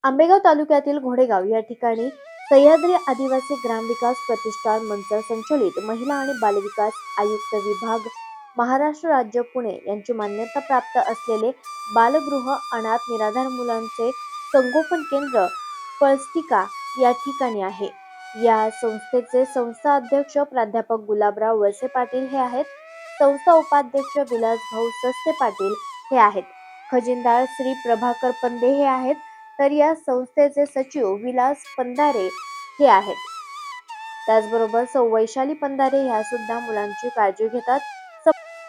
आंबेगाव तालुक्यातील घोडेगाव या ठिकाणी सह्याद्री आदिवासी ग्रामविकास प्रतिष्ठान मंचर संचलित महिला आणि बालविकास आयुक्त विभाग महाराष्ट्र राज्य पुणे यांची मान्यता प्राप्त असलेले बालगृह अनाथ निराधार मुलांचे संगोपन केंद्र पळस्टिका या ठिकाणी आहे। या संस्थेचे संस्था अध्यक्ष प्राध्यापक गुलाबराव वळसे पाटील हे आहेत। संस्था उपाध्यक्ष विलास भाऊ सस्ते पाटील हे आहेत। खजिनदार श्री प्रभाकर पंदे हे आहेत। तर या संस्थेचे सचिव विलास पंधारे हे आहेत। त्याचबरोबर सौ वैशाली पंधारे ह्या सुद्धा मुलांची काळजी घेतात।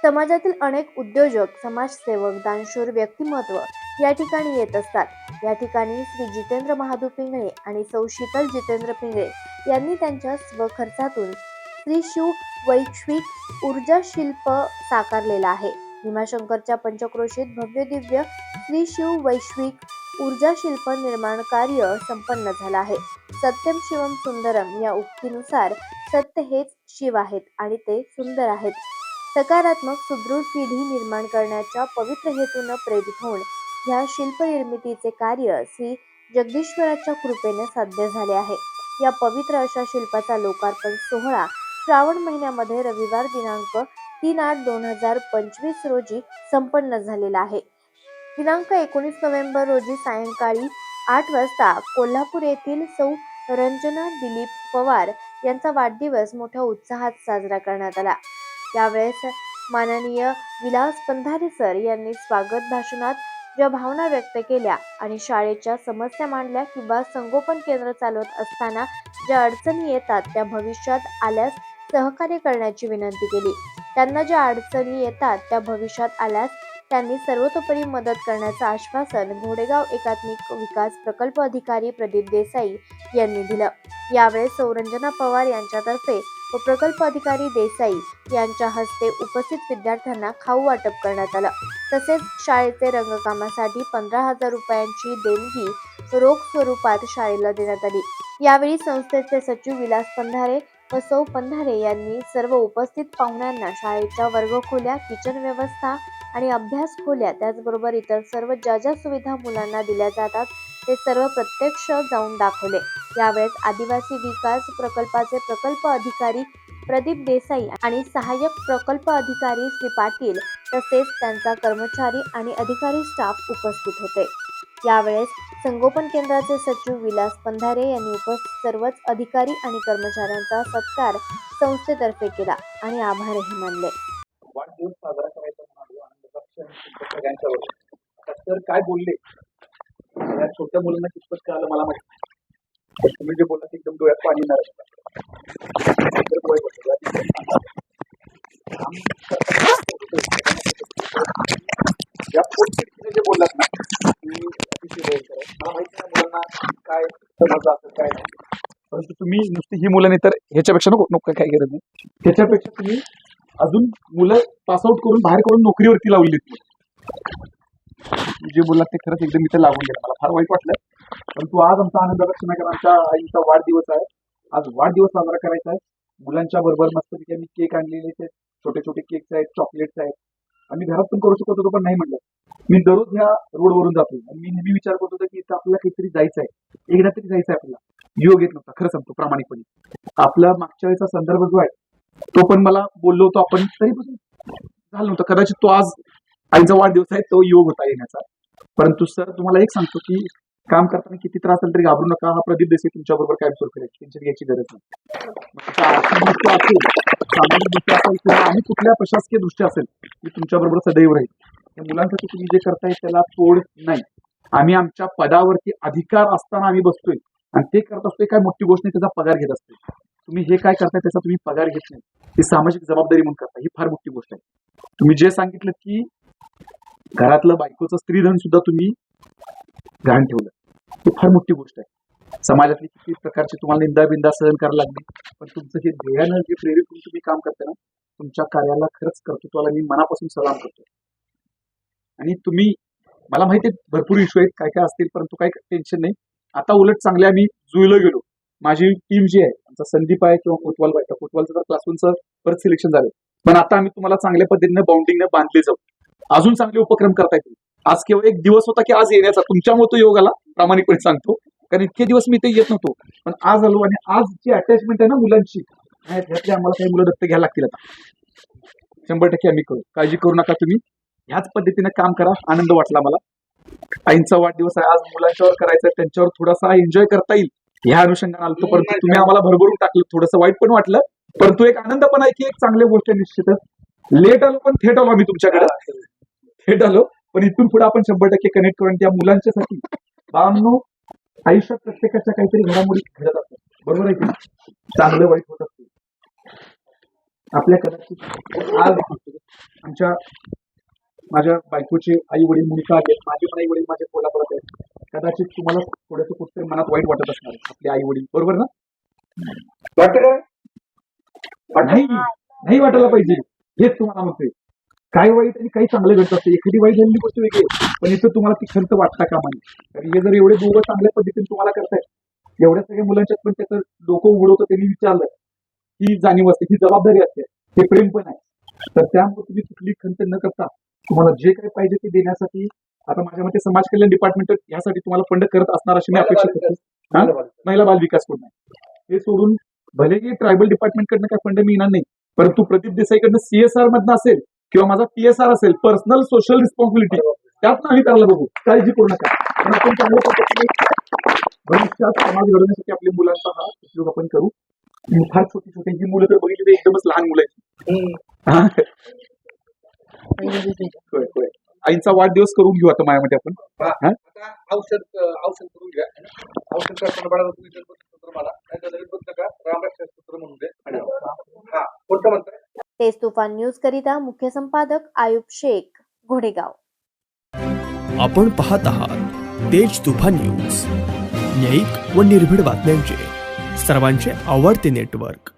समाजातील अनेक उद्योजक, समाजसेवक, दानशूर व्यक्तिमत्व या ठिकाणी येत असतात। या ठिकाणी श्री जितेंद्र महादू पिंगळे आणि सौ शीतल जितेंद्र पिंगळे यांनी त्यांच्या स्वखर्चातून श्री शिव वैश्विक ऊर्जा शिल्प साकारलेला आहे। भीमाशंकरच्या पंचक्रोशीत भव्य दिव्य श्री शिव वैश्विक ऊर्जा शिल्प निर्माण कार्य संपन्न झालं आहे। सत्यम शिवम सुंदरम या उक्तीनुसार सत्य हेच शिव आहेत आणि ते सुंदर आहेत। सकारात्मक सुदृढ पिढी निर्माण करण्याच्या पवित्र हेतून प्रेरित होऊन या शिल्प निर्मितीचे कार्य श्री जगदीश्वराच्या कृपेने साध्य झाले आहे। या पवित्र अशा शिल्पाचा लोकार्पण सोहळा श्रावण महिन्यामध्ये रविवार दिनांक 3/8/2025 रोजी संपन्न झालेला आहे। दिनांक 19 नोव्हेंबर रोजी सायंकाळी 8 वाजता कोल्हापूर येथील सौ रंजना दिलीप पवार यांचा वाढदिवस मोठ्या उत्साहात साजरा करण्यात आला। यावेळेस माननीय विलास पंधारे सर यांनी स्वागत भाषणात ज्या भावना व्यक्त केल्या आणि शाळेच्या समस्या मांडल्या किंवा संगोपन केंद्र चालवत असताना ज्या अडचणी येतात त्या भविष्यात आल्यास सहकार्य करण्याची विनंती केली। त्यांना ज्या अडचणी येतात त्या भविष्यात आल्यास त्यांनी सर्वतोपरी मदत करण्याचं आश्वासन घोडेगाव एकात्मिक विकास प्रकल्प अधिकारी प्रदीप देसाई यांनी दिलं। यावेळी सौ रंजना पवार यांच्यातर्फे व प्रकल्प अधिकारी देसाई यांच्या हस्ते उपस्थित विद्यार्थ्यांना खाऊ वाटप करण्यात आलं। तसेच शाळेचे रंगकामासाठी 15,000 रुपयांची देणगी रोख स्वरूपात शाळेला देण्यात आली। यावेळी संस्थेचे सचिव विलास पंधारे व सौ पंधारे यांनी सर्व उपस्थित पाहुण्यांना शाळेच्या वर्गखोल्या, किचन व्यवस्था आणि अभ्यास खोल्या, त्याचबरोबर इतर सर्व ज्या ज्या सुविधा मुलांना दिल्या जातात ते सर्व प्रत्यक्ष जाऊन दाखवले। यावेळेस आदिवासी विकास प्रकल्पाचे प्रकल्प अधिकारी प्रदीप देसाई आणि सहाय्यक प्रकल्प अधिकारी श्री पाटील तसेच त्यांचा कर्मचारी आणि अधिकारी स्टाफ उपस्थित होते। यावेळेस संगोपन केंद्राचे सचिव विलास पंधारे यांनी उपस्थित सर्वच अधिकारी आणि कर्मचाऱ्यांचा सत्कार संस्थेतर्फे केला आणि आभारही मानले। वाढदिवस साजरा करायचा सर काय बोलले या छोट्या मुलांना कितपत कळालं मला माहिती। तुम्ही जे बोलला एकदम डोळ्यात पाणी येणार या पोटचे जे बोललात ना मला माहिती नाही मुलांना काय समजलं असेल काय नाही, परंतु तुम्ही नुसती ही मुलं नाही तर ह्याच्यापेक्षा नको काय गरज नाही, त्याच्यापेक्षा तुम्ही अजून मुलं पासआउट करून बाहेर काढून नोकरीवरती लावली। जे बोललात ते खरंच एकदम इथं लागून गेलं, मला फार वाईट वाटलं। परंतु आज आमचा आनंदाचा क्षण आहे, कारण आमच्या आईचा वाढदिवस आहे। आज वाढदिवस साजरा करायचा आहे। मुलांच्या बरोबर मस्तपैकी आम्ही केक आणलेले, ते छोटे छोटे केक्स आहेत, चॉकलेट्स आहेत। आम्ही घरात पण करू शकत होतो पण नाही म्हटलं। मी दररोज ह्या रोडवरून जातो आणि मी नेहमी विचार करत होतो की इथं आपल्याला काहीतरी जायचं आहे, एकदा तरी जायचं आहे आपल्याला। योग येत नव्हता, खरं सांगतो प्रामाणिकपणे। आपला मागच्या वेळेचा संदर्भ जो आहे तो पण मला बोललो होतो आपण, तरी पण झालं नव्हतं। कदाचित तो आज आईचा वाढदिवस आहे तो योग होता येण्याचा। परंतु सर तुम्हाला एक सांगतो की काम करताना किती त्रास असेल तरी घाबरू नका। हा प्रदीप देसाई तुमच्या बरोबर काय सुरू करेल, टेन्शन घ्यायची गरज नाही। आर्थिक दृष्ट्या असेल, सामाजिक दृष्ट्या असेल किंवा आणि कुठल्या प्रशासकीय दृष्ट्या असेल ती तुमच्या बरोबर सदैव राहील। या मुलांसाठी तुम्ही जे करताय त्याला तोड नाही। आम्ही आमच्या पदावरती अधिकार असताना आम्ही बसतोय आणि ते करत असतोय, काय मोठी गोष्ट नाही, त्याचा पगार घेत असतोय। तुम्ही हे काय करताय त्याचा तुम्ही पगार घेत नाही, ही सामाजिक जबाबदारी म्हणून करताय, ही फार मोठी गोष्ट आहे। तुम्ही जे सांगितलं की घरातलं बायकोचं स्त्रीधन सुद्धा तुम्ही गहाण ठेवलं, ही फार मोठी गोष्ट आहे। समाजातली किती प्रकारची तुम्हाला निंदा बिंदा सहन करायला लागली, पण तुमचं हे ध्येयानं जे प्रेरित होऊन तुम्ही काम करताय ना, तुमच्या कार्याला खरंच कर्तृत्वाला मी मनापासून सलाम करतो। आणि तुम्ही, मला माहिती आहे भरपूर इश्यू आहेत, काय काय असतील, परंतु काही टेन्शन नाही। आता उलट चांगले आम्ही जुळलो गेलो। माझी टीम जी आहे, आमचा संदीप आहे किंवा कोतवाल आहे, कोतवालचं तर क्लास 1चं परत सिलेक्शन झालं, पण आता आम्ही तुम्हाला चांगल्या पद्धतीने बाउंडिंगने बांधले जाऊ, अजून चांगले उपक्रम करता येतील। आज केवळ एक दिवस होता की आज येण्याचा, तुमच्यामुळे तो योग आला, प्रामाणिकपणे सांगतो. कारण इतके दिवस मी ते येत नव्हतो, पण आज आलो. आणि आज जी अटॅचमेंट आहे ना मुलांची, त्यातली आम्हाला काही मुलं दत्तक घ्यायला लागतील आता. 100% आम्ही करू, काळजी करू नका तुम्ही. ह्याच पद्धतीने काम करा. आनंद वाटला मला. आईंचा वाढदिवस आहे आज, मुलांच्यावर करायचा, त्यांच्यावर थोडासा एन्जॉय करता येईल ह्या अनुषंगाने आलतो. परंतु तुम्ही आम्हाला भरभरून टाकलं, थोडंसं वाईट पण वाटलं. परंतु एक आनंद पण आहे की एक चांगली गोष्ट आहे. निश्चितच लेट आलो पण थेट आलो आम्ही तुमच्याकडे, थेट आलो. पण इथून पुढे आपण 100% कनेक्ट करून त्या मुलांच्यासाठी. बाळांनो, आयुष्यात प्रत्येकाच्या काहीतरी घडामोडी घडत असतात, बरोबर आहे की नाही? चांगलं वाईट होत असते. आपल्या कदाचित आज आमच्या माझ्या बायकोचे आई वडील मुलगा आहेत, माझे पण आई वडील माझ्या कोल्हापुरात आहेत. कदाचित तुम्हाला थोडंसं कुठतरी मनात वाईट वाटत असणार आहे, आपले आई वडील, बरोबर ना? नाही वाटायला पाहिजे, हेच तुम्हाला म्हणतोय. काही वाईट आणि काही चांगलं घडत असते. एखादी वाईट झालेली गोष्ट वेगळी आहे, पण इथं तुम्हाला ती खर्च वाटता कामा नये. कारण हे जर एवढे दोघं चांगल्या पद्धतीने तुम्हाला करतायत, एवढ्या सगळ्या मुलांच्यात पण त्याचं डोकं उघडवतं, त्यांनी विचारलं, ही जाणीव असते, ही जबाबदारी असते, हे प्रेम पण आहे. तर त्यामुळे तुम्ही कुठली खंत न करता तुम्हाला जे काही पाहिजे ते देण्यासाठी, आता माझ्या मते समाज कल्याण डिपार्टमेंट यासाठी तुम्हाला फंड करत असणार अशी मी अपेक्षा करतो. महिला बाल विकास कडून हे सोडून भलेही ट्रायबल डिपार्टमेंट कडनं काय फंड मिळणार नाही, परंतु प्रदीप देसाईकडनं CSR मधनं असेल किंवा माझा PSR असेल, पर्सनल सोशल रिस्पॉन्सिबिलिटी, त्यात आम्ही करायला बघू. काळजी करू नका. पण आपण चांगल्या पद्धतीने भविष्यात समाज घडवण्यासाठी आपल्या मुलांचा हा उपयोग आपण करू. फार छोटी छोटी ही मुलं तर बघितली तर एकदमच लहान मुलं आहेत. होय. आईचा वाढदिवस करून घेऊ आता माझ्यामध्ये आपण. औषध करून घ्या. औषध करताना बाळा तुम्ही जर बघितलं तर मला नाही बघ नका, रामराक्ष सूत्र म्हणून दे. हा कोणतं म्हणताय? तेज तुफान न्यूज करिता मुख्य संपादक आयुब शेख, घोडेगाव. आपण पाहत आहात तेज तुफान न्यूज, न्यायिक व निर्भीड बातम्यांचे सर्वांचे आवडते नेटवर्क.